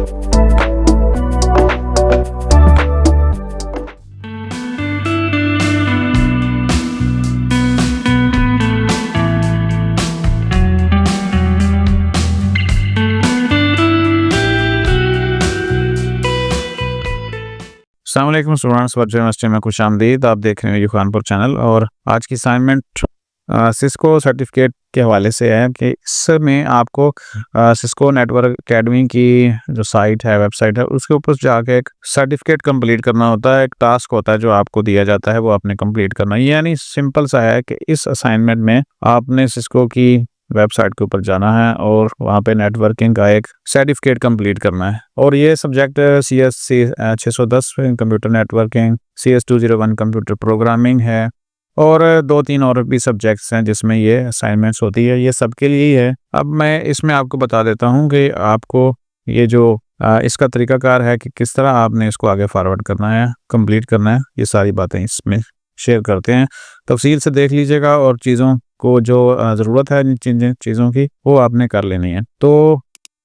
अस्सलाम वालेकुम students, virtual university में खुशामदीद। आप देख रहे हैं खानपुर चैनल और आज की असाइनमेंट सिस्को सर्टिफिकेट के हवाले से है कि इसमें आपको सिस्को नेटवर्क एकेडमी की जो साइट है, वेबसाइट है, उसके ऊपर जाके एक सर्टिफिकेट कंप्लीट करना होता है। एक टास्क होता है जो आपको दिया जाता है, वो आपने कंप्लीट करना है। यानी सिंपल सा है कि इस असाइनमेंट में आपने सिस्को की वेबसाइट के ऊपर जाना है और वहाँ पे नेटवर्किंग का एक सर्टिफिकेट कंप्लीट करना है। और ये subject CSC 610 computer networking, CS 201 computer programming है और 2-3 और भी सब्जेक्ट्स हैं जिसमें ये असाइनमेंट्स होती है। ये सबके लिए ही है। अब मैं इसमें आपको बता देता हूँ कि आपको ये जो इसका तरीकाकार है कि किस तरह आपने इसको आगे फॉरवर्ड करना है, कंप्लीट करना है। ये सारी बातें इसमें शेयर करते हैं, तफसील से देख लीजिएगा और चीज़ों को जो ज़रूरत है इन चीज़ों की वो आपने कर लेनी है। तो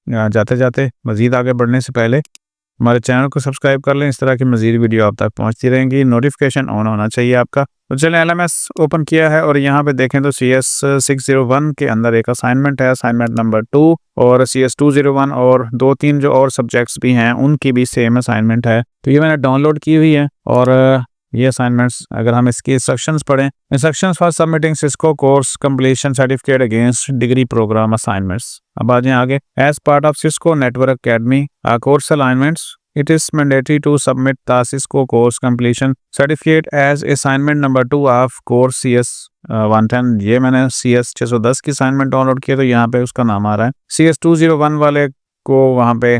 जाते जाते मज़ीद आगे बढ़ने से पहले हमारे चैनल को सब्सक्राइब कर लें। इस तरह की मज़ीद वीडियो आप तक पहुंचती रहेंगी। नोटिफिकेशन ऑन होना चाहिए आपका। तो चलें, LMS ओपन किया है और यहाँ पे देखें तो CS 601 के अंदर एक असाइनमेंट है, असाइनमेंट नंबर 2, और CS 201 और 2-3 जो और सब्जेक्ट्स भी हैं उनकी भी सेम असाइनमेंट है। तो ये मैंने डाउनलोड की हुई है और ये असाइनमेंट्स अगर हम इसके इंस्ट्रक्शंस पढ़ें, instructions for submitting Cisco course completion certificate against degree program assignments. अब आ जाएं आगे। As part of Cisco network academy course alignments, it is mandatory to submit the Cisco course completion certificate as assignment number 2 of course CS 110। ये मैंने CS 610 की assignment download की है तो यहाँ पे उसका नाम आ रहा है। CS 201 वाले को वहाँ पे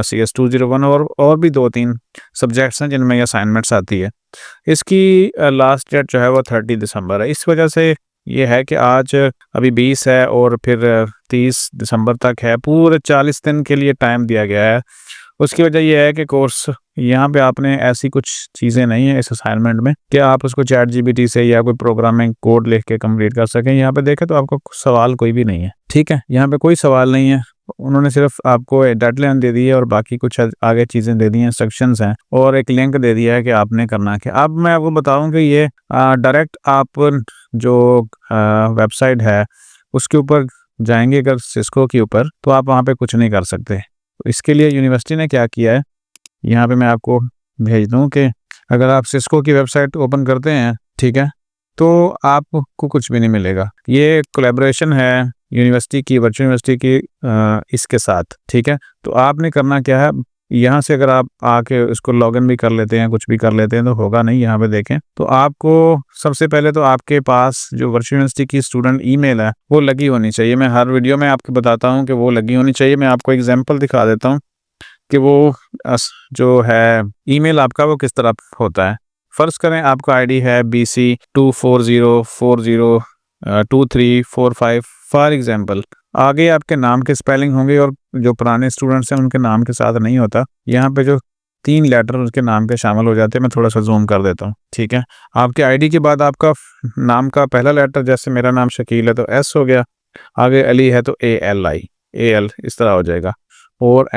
CS 201 और भी 2-3 सब्जेक्ट्स हैं जिनमें ये असाइनमेंट्स आती है। इसकी लास्ट डेट जो है वो 30 दिसंबर है। इस वजह से ये है कि आज अभी 20 है और फिर 30 दिसंबर तक है, पूरे 40 दिन के लिए टाइम दिया गया है। उसकी वजह यह है कि कोर्स यहाँ पे आपने ऐसी कुछ चीज़ें नहीं है इस असाइनमेंट में कि आप उसको ChatGPT से या कोई प्रोग्रामिंग कोड लिख के कंप्लीट कर सकें। यहाँ पे देखें तो आपको सवाल कोई भी नहीं है, ठीक है। यहाँ पे कोई सवाल नहीं है, उन्होंने सिर्फ आपको डेडलाइन दे दी है और बाकी कुछ आगे चीज़ें दे दी हैं, इंस्ट्रक्शंस हैं और एक लिंक दे दिया है कि आपने करना है। अब मैं आपको बताऊँ कि ये डायरेक्ट आप जो वेबसाइट है उसके ऊपर जाएंगे अगर सिस्को के ऊपर, तो आप वहाँ पर कुछ नहीं कर सकते। तो इसके लिए यूनिवर्सिटी ने क्या किया है, यहाँ पे मैं आपको भेज दूँ कि अगर आप सिस्को की वेबसाइट ओपन करते हैं, ठीक है, तो आपको कुछ भी नहीं मिलेगा। ये कोलैबोरेशन है यूनिवर्सिटी की, वर्चुअल यूनिवर्सिटी की इसके साथ, ठीक है। तो आपने करना क्या है, यहाँ से अगर आप आके इसको लॉगिन भी कर लेते हैं, कुछ भी कर लेते हैं तो होगा नहीं। यहाँ पे देखें तो आपको सबसे पहले तो आपके पास जो वर्चुअल यूनिवर्सिटी की स्टूडेंट ईमेल है वो लगी होनी चाहिए। मैं हर वीडियो में आपको बताता हूँ कि वो लगी होनी चाहिए। मैं आपको एग्जांपल दिखा देता हूँ कि वो जो है ईमेल आपका वो किस तरह होता है। फ़र्ज़ करें आपका ID है BC240402345 फॉर एग्जाम्पल। आगे आपके नाम के स्पेलिंग होंगे और जो पुराने स्टूडेंट्स हैं उनके नाम के साथ नहीं होता। यहाँ पे जो 3 लेटर उसके नाम के शामिल हो जाते हैं। मैं थोड़ा सा जूम कर देता हूँ, ठीक है। आपके ID के बाद आपका नाम का पहला लेटर, जैसे मेरा नाम शकील है तो S हो गया, आगे अली है तो AL इस तरह हो जाएगा, और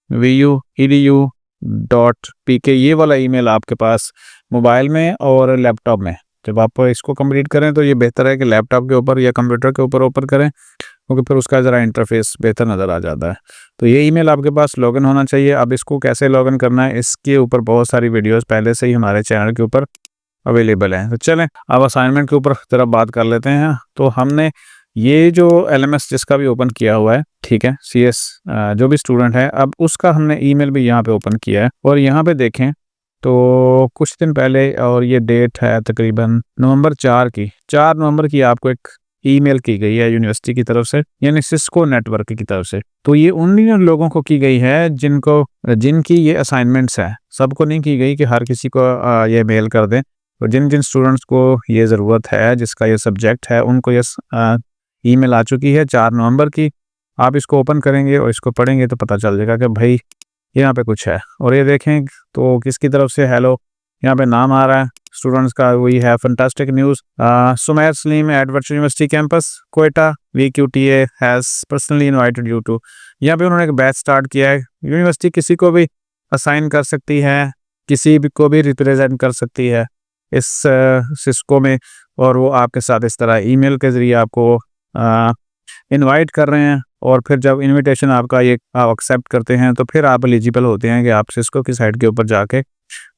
@VU.edu.pk ये वाला ईमेल आपके पास मोबाइल में और लैपटॉप में। जब आप इसको कंप्लीट करें तो ये बेहतर है कि लैपटॉप के ऊपर या कंप्यूटर के ऊपर ओपन करें, क्योंकि फिर उसका ज़रा इंटरफेस बेहतर नज़र आ जाता है। तो ये ईमेल आपके पास लॉगिन होना चाहिए। अब इसको कैसे लॉगिन करना है, इसके ऊपर बहुत सारी वीडियोस पहले से ही हमारे चैनल के ऊपर अवेलेबल हैं। तो चलें अब असाइनमेंट के ऊपर ज़रा बात कर लेते हैं। तो हमने ये जो LMS जिसका भी ओपन किया हुआ है, ठीक है, CS जो भी स्टूडेंट है, अब उसका हमने ईमेल भी यहाँ पे ओपन किया है और यहाँ पे देखें तो कुछ दिन पहले, और ये डेट है तकरीबन नवंबर 4 नवंबर की आपको एक ईमेल की गई है यूनिवर्सिटी की तरफ से, यानी सिस्को नेटवर्क की तरफ से। तो ये उन लोगों को की गई है जिनकी ये असाइनमेंट्स है। सबको नहीं की गई कि हर किसी को ये मेल कर दें। तो जिन स्टूडेंट्स को ये ज़रूरत है, जिसका ये सब्जेक्ट है, उनको ये ईमेल आ चुकी है 4 नवंबर की। आप इसको ओपन करेंगे और इसको पढ़ेंगे तो पता चल जाएगा कि भाई यहाँ पे कुछ है। और ये देखें तो किसकी तरफ से हेलो, यहाँ पे नाम आ रहा है स्टूडेंट्स का वही है fantastic news. Sumair Saleem at virtual university campus Quetta VQTA has personally invited you to. यहाँ पे उन्होंने एक बैच स्टार्ट किया है। यूनिवर्सिटी किसी को भी असाइन कर सकती है, किसी भी को भी रिप्रेजेंट कर सकती है इस सिस्को में, और वो आपके साथ इस तरह ईमेल के ज़रिए आपको इनवाइट कर रहे हैं। और फिर जब इनविटेशन आपका ये आप एक्सेप्ट करते हैं तो फिर आप एलिजिबल होते हैं कि आप सिस्को की साइट के ऊपर जाके,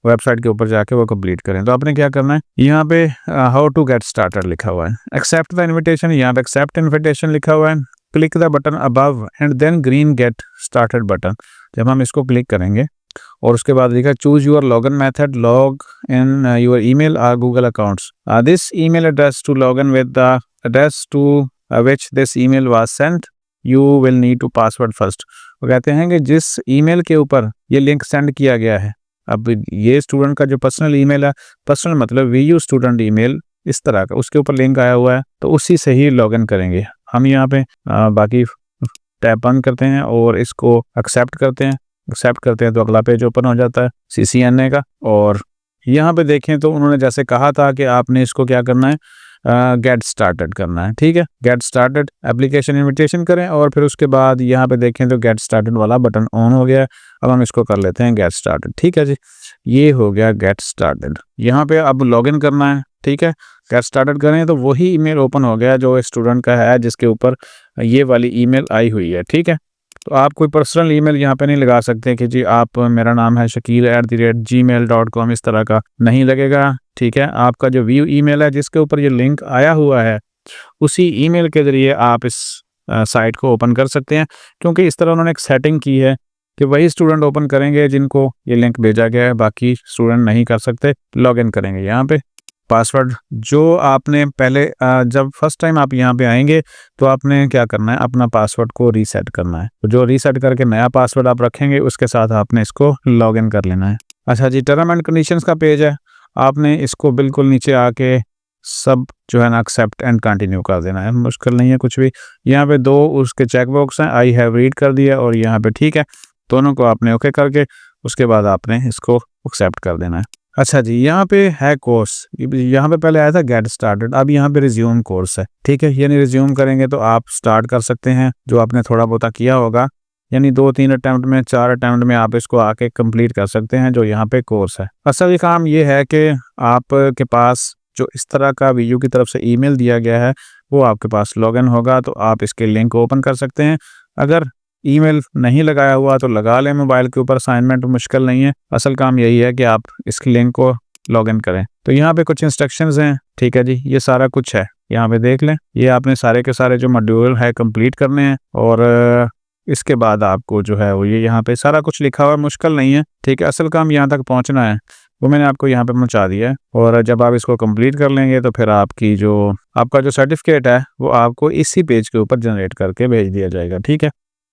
वेबसाइट के ऊपर जाके वो कंप्लीट करें। तो आपने क्या करना है, यहाँ पे हाउ टू गेट स्टार्टेड लिखा हुआ है, एक्सेप्ट द इनविटेशन, यहाँ पे एक्सेप्ट इनविटेशन लिखा हुआ है, click the button above and then green get started button. जब हम इसको क्लिक करेंगे और उसके बाद लिखा choose your login method, log in your email और Google accounts, this email address to log in with the address to which this email was sent, you will need to password first. वो कहते हैं कि जिस email के ऊपर ये link send किया गया है, अब ये स्टूडेंट का जो पर्सनल ईमेल है, पर्सनल मतलब VU स्टूडेंट ईमेल इस तरह का, उसके ऊपर लिंक आया हुआ है, तो उसी से ही लॉगिन करेंगे हम। यहाँ पे बाकी टैब बंद करते हैं और इसको एक्सेप्ट करते हैं। एक्सेप्ट करते हैं तो अगला पेज ओपन हो जाता है CCNA का। और यहाँ पे देखें तो उन्होंने जैसे कहा था कि आपने इसको क्या करना है, गेट स्टार्टेड करना है। ठीक है, गेट स्टार्टेड एप्लीकेशन इनविटेशन करें और फिर उसके बाद यहाँ पे देखें तो गेट स्टार्टेड वाला बटन ऑन हो गया है। अब हम इसको कर लेते हैं गेट स्टार्टेड। ठीक है जी, ये हो गया गेट स्टार्टेड। यहाँ पे अब लॉगिन करना है। ठीक है, गेट स्टार्टेड करें तो वही ईमेल ओपन हो गया जो स्टूडेंट का है, जिसके ऊपर ये वाली ईमेल आई हुई है। ठीक है, तो आप कोई पर्सनल ईमेल यहाँ पे नहीं लगा सकते कि जी आप मेरा नाम है shakil@gmail.com, इस तरह का नहीं लगेगा। ठीक है, आपका जो व्यू ईमेल है जिसके ऊपर ये लिंक आया हुआ है, उसी ईमेल के ज़रिए आप इस साइट को ओपन कर सकते हैं, क्योंकि इस तरह उन्होंने एक सेटिंग की है कि वही स्टूडेंट ओपन करेंगे जिनको ये लिंक भेजा गया है, बाकी स्टूडेंट नहीं कर सकते। लॉगिन करेंगे यहाँ पे, पासवर्ड जो आपने पहले जब फर्स्ट टाइम आप यहाँ पे आएंगे तो आपने क्या करना है, अपना पासवर्ड को रीसेट करना है। तो जो रीसेट करके नया पासवर्ड आप रखेंगे उसके साथ आपने इसको लॉगिन कर लेना है। अच्छा जी, टर्म एंड कंडीशंस का पेज है, आपने इसको बिल्कुल नीचे आके सब जो है ना एक्सेप्ट एंड कंटिन्यू कर देना है, मुश्किल नहीं है कुछ भी। यहाँ पे 2 उसके चेक बॉक्स हैं, आई हैव रीड कर दिया और यहाँ पे ठीक है, दोनों को आपने ओके करके उसके बाद आपने इसको एक्सेप्ट कर देना है। अच्छा जी, यहाँ पे है कोर्स, यहाँ पे पहले आया था गेट स्टार्टेड, अब यहाँ पे रिज्यूम कोर्स है। ठीक है, यानी रिज्यूम करेंगे तो आप स्टार्ट कर सकते हैं जो आपने थोड़ा बहुत किया होगा, यानी 2-3 अटैम्प्ट में, 4 अटैम्प्ट में आप इसको आके कंप्लीट कर सकते हैं जो यहाँ पे कोर्स है। असल काम ये है कि आपके पास जो इस तरह का VU की तरफ से ईमेल दिया गया है वो आपके पास लॉगिन होगा, तो आप इसके लिंक को ओपन कर सकते हैं। अगर ईमेल नहीं लगाया हुआ तो लगा लें मोबाइल के ऊपर, असाइनमेंट मुश्किल नहीं है। असल काम यही है कि आप इस लिंक को लॉगिन करें। तो यहाँ पे कुछ इंस्ट्रक्शंस हैं। ठीक है जी, ये सारा कुछ है, यहाँ पे देख लें। ये आपने सारे के सारे जो मॉड्यूल है कंप्लीट करने हैं और इसके बाद आपको जो है वो ये यहाँ पे सारा कुछ लिखा हुआ है, मुश्किल नहीं है। ठीक है, असल काम यहाँ तक पहुँचना है वो मैंने आपको यहाँ पे पहुँचा दिया है। और जब आप इसको कंप्लीट कर लेंगे तो फिर आपका जो सर्टिफिकेट है वो आपको इसी पेज के ऊपर जनरेट करके भेज दिया जाएगा। ठीक है,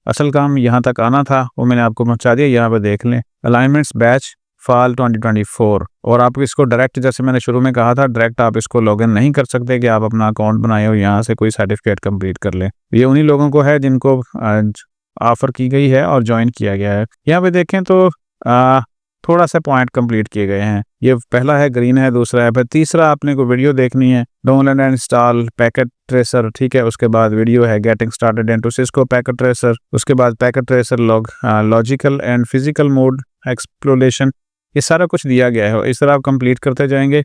असल काम यहाँ तक आना था वो मैंने आपको पहुँचा दिया। यहाँ पे देख लें अलाइनमेंट्स बैच फाल 2024, और आप इसको डायरेक्ट, जैसे मैंने शुरू में कहा था, डायरेक्ट आप इसको लॉगिन नहीं कर सकते कि आप अपना अकाउंट बनाए और यहाँ से कोई सर्टिफिकेट कंप्लीट कर लें। ये उन्हीं लोगों को है जिनको ऑफर की गई है और ज्वाइन किया गया है। यहाँ पे देखें तो थोड़ा सा पॉइंट कंप्लीट किए गए हैं। ये पहला है ग्रीन है, दूसरा है, फिर तीसरा आपने को वीडियो देखनी है, download and install packet tracer. ठीक है, उसके बाद वीडियो है getting started into Cisco packet tracer, उसके बाद packet tracer logical and physical mode exploration. ये सारा कुछ दिया गया है और इस तरह आप कंप्लीट करते जाएंगे।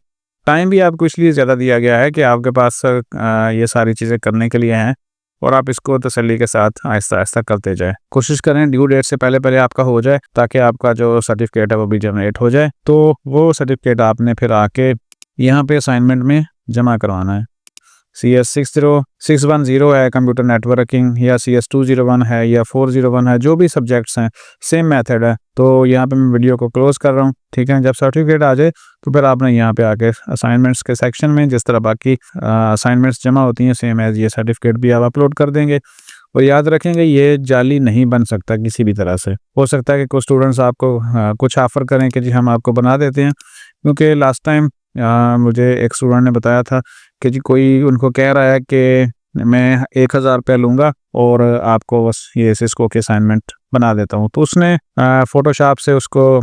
टाइम भी आपको इसलिए ज़्यादा दिया गया है कि आपके पास ये सारी चीज़ें करने के लिए हैं और आप इसको तसल्ली के साथ आहिस्ता आहिस्ता करते जाएं। कोशिश करें ड्यू डेट से पहले पहले आपका हो जाए, ताकि आपका जो सर्टिफिकेट है वो भी जनरेट हो जाए। तो वो सर्टिफिकेट आपने फिर आके यहाँ पे असाइनमेंट में जमा करवाना है। CS 60610 है कंप्यूटर नेटवर्किंग, या CS 201 है या 401 है, जो भी सब्जेक्ट्स हैं सेम मेथड है। तो यहाँ पे मैं वीडियो को क्लोज कर रहा हूँ। ठीक है, जब सर्टिफिकेट आ जाए तो फिर आपने यहाँ पे आके असाइनमेंट्स के सेक्शन में जिस तरह बाकी असाइनमेंट्स जमा होती हैं सेम एज ये सर्टिफिकेट भी आप अपलोड कर देंगे। और याद रखेंगे ये जाली नहीं बन सकता किसी भी तरह से। हो सकता है कि कुछ स्टूडेंट्स आपको कुछ ऑफ़र करें कि जी हम आपको बना देते हैं, क्योंकि लास्ट टाइम मुझे एक स्टूडेंट ने बताया था कि जी कोई उनको कह रहा है कि मैं 1000 रुपया लूँगा और आपको बस ये सिस्को के असाइनमेंट बना देता हूँ। तो उसने फ़ोटोशॉप से उसको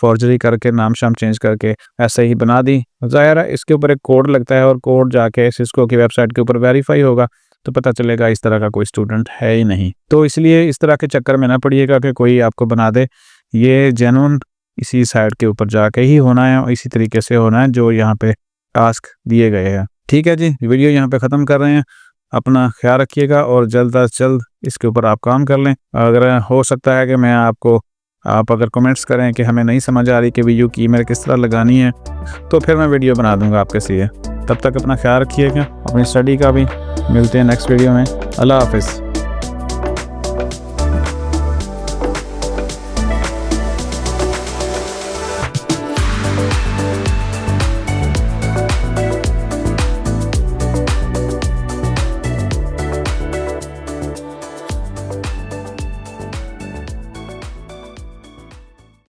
फॉर्जरी करके नाम शाम चेंज करके ऐसे ही बना दी। ज़ाहिर है इसके ऊपर एक कोड लगता है और कोड जाके सिस्को की वेबसाइट के ऊपर वेरीफाई होगा तो पता चलेगा इस तरह का कोई स्टूडेंट है ही नहीं। तो इसलिए इस तरह के चक्कर में ना पड़िएगा कि कोई आपको बना दे। ये जेन्युइन इसी साइट के ऊपर जाके ही होना है और इसी तरीके से होना है जो यहाँ पे टास्क दिए गए हैं। ठीक है जी, वीडियो यहाँ पे ख़त्म कर रहे हैं। अपना ख्याल रखिएगा और जल्द अज जल्द इसके ऊपर आप काम कर लें। अगर हो सकता है कि मैं आप अगर कमेंट्स करें कि हमें नहीं समझ आ रही कि वीयू की ईमेल किस तरह लगानी है तो फिर मैं वीडियो बना दूंगा आपके लिए। तब तक अपना ख्याल रखिएगा, अपनी स्टडी का भी। मिलते हैं नेक्स्ट वीडियो में। अल्लाह हाफिज़।